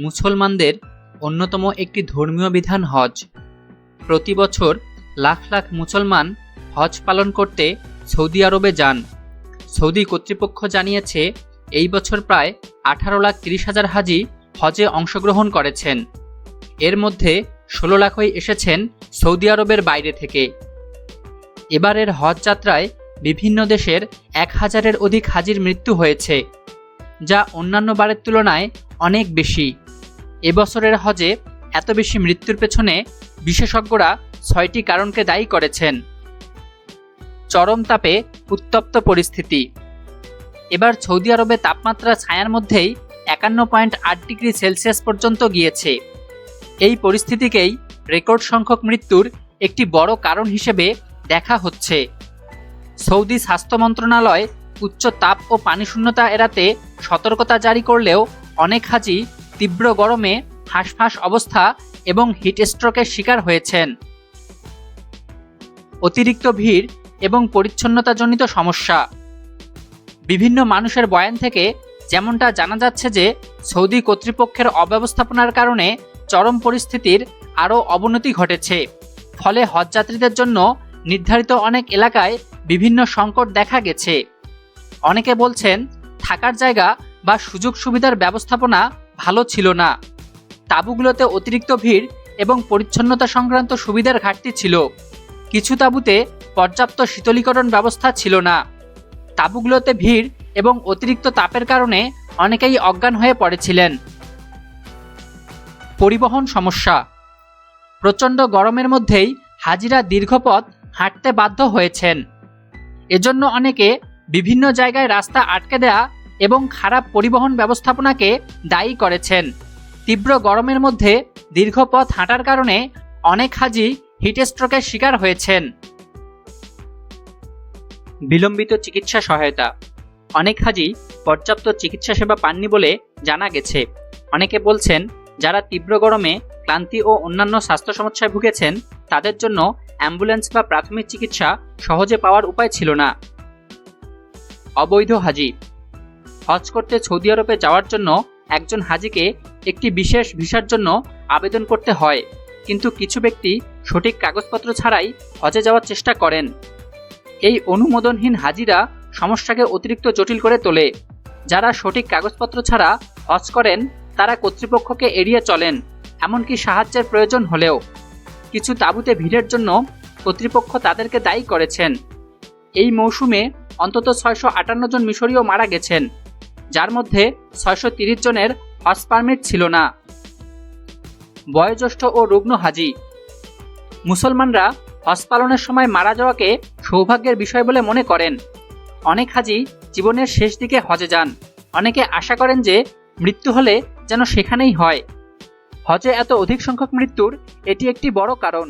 মুসলমানদের অন্যতম একটি ধর্মীয় বিধান হজ। প্রতি বছর লাখ লাখ মুসলমান হজ পালন করতে সৌদি আরবে যান। সৌদি কর্তৃপক্ষ জানিয়েছে, এই বছর প্রায় 18,30,000 হাজি হজে অংশগ্রহণ করেছেন। এর মধ্যে 16 লাখই এসেছেন সৌদি আরবের বাইরে থেকে। এবারের হজ যাত্রায় বিভিন্ন দেশের 1000-এর অধিক হাজির মৃত্যু হয়েছে, যা অন্যান্য বারের তুলনায় অনেক বেশি। এবছরের হজে এত বেশি মৃত্যুর পেছনে বিশেষজ্ঞরা 6টি কারণকে দায়ী করেছেন। চরম তাপে উত্তপ্ত পরিস্থিতি। এবার সৌদি আরবে তাপমাত্রা ছায়ার মধ্যেই 51.8 ডিগ্রি সেলসিয়াস পর্যন্ত গিয়েছে। এই পরিস্থিতিকেই রেকর্ড সংখ্যক মৃত্যুর একটি বড় কারণ হিসেবে দেখা হচ্ছে। সৌদি স্বাস্থ্য মন্ত্রণালয় উচ্চ তাপ ও পানিশূন্যতা এড়াতে সতর্কতা জারি করলেও অনেক হাজি তীব্র গরমে হাঁসফাঁস অবস্থা এবং হিট স্ট্রোকের শিকার হয়েছেন। অতিরিক্ত ভিড় এবং পরিচ্ছন্নতাজনিত সমস্যা। বিভিন্ন মানুষের বয়ান থেকে যেমনটা জানা যাচ্ছে যে সৌদি কর্তৃপক্ষের অব্যবস্থাপনার কারণে চরম পরিস্থিতির আরও অবনতি ঘটেছে। ফলে হজযাত্রীদের জন্য নির্ধারিত অনেক এলাকায় বিভিন্ন সংকট দেখা গেছে। অনেকে বলছেন, থাকার জায়গা বা সুযোগ সুবিধার ব্যবস্থাপনা ভালো ছিল না। তাঁবুগুলোতে অতিরিক্ত ভিড় এবং পরিচ্ছন্নতা সংক্রান্ত সুবিধার ঘাটতি ছিল। কিছু তাঁবুতে পর্যাপ্ত শীতলীকরণ ব্যবস্থা ছিল না। তাঁবুগুলোতে ভিড় এবং অতিরিক্ত তাপের কারণে অনেকেই অজ্ঞান হয়ে পড়েছিলেন। পরিবহন সমস্যা। প্রচণ্ড গরমের মধ্যেই হাজিরা দীর্ঘ পথ হাঁটতে বাধ্য হয়েছেন। এজন্য অনেকে বিভিন্ন জায়গায় রাস্তা আটকে দেয়া এবং খারাপ পরিবহন ব্যবস্থাপনাকে দায়ী করেছেন। তীব্র গরমের মধ্যে দীর্ঘ পথ হাঁটার কারণে অনেক হাজি হিট স্ট্রোকের শিকার হয়েছেন। বিলম্বিত চিকিৎসা সহায়তা। অনেক হাজি পর্যাপ্ত চিকিৎসা সেবা পাননি বলে জানা গেছে। অনেকে বলছেন, যারা তীব্র গরমে ক্লান্তি ও অন্যান্য স্বাস্থ্য সমস্যায় ভুগেছেন তাদের জন্য অ্যাম্বুলেন্স বা প্রাথমিক চিকিৎসা সহজে পাওয়ার উপায় ছিল না। অবৈধ হাজি। হজ করতে সৌদি আরবে যাওয়ার জন্য একজন হাজিকে একটি বিশেষ ভিসার জন্য আবেদন করতে হয়, কিন্তু কিছু ব্যক্তি সঠিক কাগজপত্র ছাড়াই হজে যাওয়ার চেষ্টা করেন। এই অনুমোদনহীন হাজিরা সমস্যাকে অতিরিক্ত জটিল করে তোলে। যারা সঠিক কাগজপত্র ছাড়া হজ করেন তারা কর্তৃপক্ষকে এড়িয়ে চলেন, এমনকি সাহায্যের প্রয়োজন হলেও। কিছু তাঁবুতে ভিড়ের জন্য কর্তৃপক্ষ তাদেরকে দায়ী করেছেন। এই মৌসুমে অন্তত 658 জন মিশরীয় মারা গেছেন, যার মধ্যে 630 জনের হজ পারমিট ছিল না। বয়োজ্যেষ্ঠ ও রুগ্ন হাজি। মুসলমানরা হজ পালনের সময় মারা যাওয়াকে সৌভাগ্যের বিষয় বলে মনে করেন। অনেক হাজি জীবনের শেষ দিকে হজে যান। অনেকে আশা করেন যে মৃত্যু হলে যেন সেখানেই হয়। হজে এত অধিক সংখ্যক মৃত্যুর এটি একটি বড় কারণ।